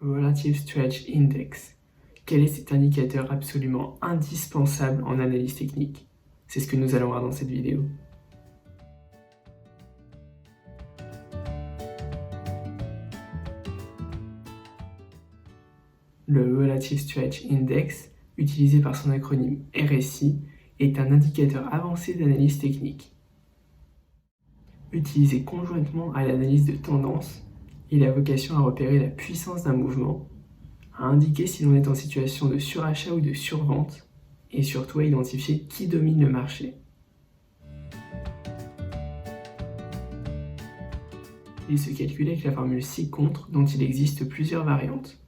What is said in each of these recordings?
Relative Stretch Index. Quel est cet indicateur absolument indispensable en analyse technique? C'est ce que nous allons voir dans cette vidéo. Le Relative Stretch Index, utilisé par son acronyme RSI, est un indicateur avancé d'analyse technique. Utilisé conjointement à l'analyse de tendance, il a vocation à repérer la puissance d'un mouvement, à indiquer si l'on est en situation de surachat ou de survente, et surtout à identifier qui domine le marché. Il se calcule avec la formule ci-contre dont il existe plusieurs variantes.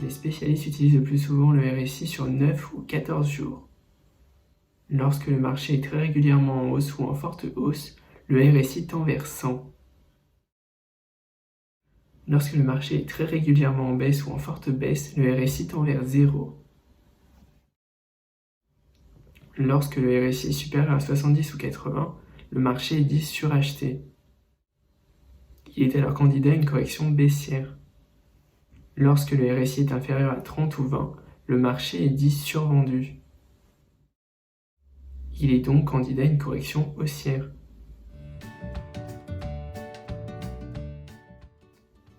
Les spécialistes utilisent le plus souvent le RSI sur 9 ou 14 jours. Lorsque le marché est très régulièrement en hausse ou en forte hausse, le RSI tend vers 100. Lorsque le marché est très régulièrement en baisse ou en forte baisse, le RSI tend vers 0. Lorsque le RSI est supérieur à 70 ou 80, le marché est dit suracheté. Il est alors candidat à une correction baissière. Lorsque le RSI est inférieur à 30 ou 20, le marché est dit survendu. Il est donc candidat à une correction haussière.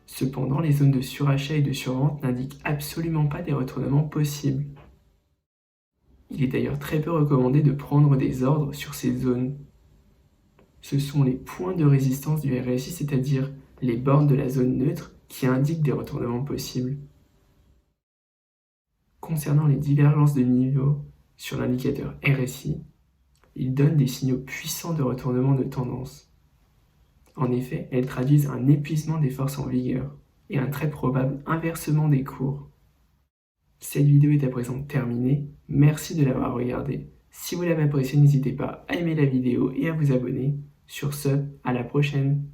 Cependant, les zones de surachat et de survente n'indiquent absolument pas des retournements possibles. Il est d'ailleurs très peu recommandé de prendre des ordres sur ces zones. Ce sont les points de résistance du RSI, c'est-à-dire les bornes de la zone neutre, qui indiquent des retournements possibles. Concernant les divergences de niveau sur l'indicateur RSI, ils donnent des signaux puissants de retournement de tendance. En effet, elles traduisent un épuisement des forces en vigueur et un très probable inversement des cours. Cette vidéo est à présent terminée, merci de l'avoir regardée. Si vous l'avez appréciée, n'hésitez pas à aimer la vidéo et à vous abonner. Sur ce, à la prochaine!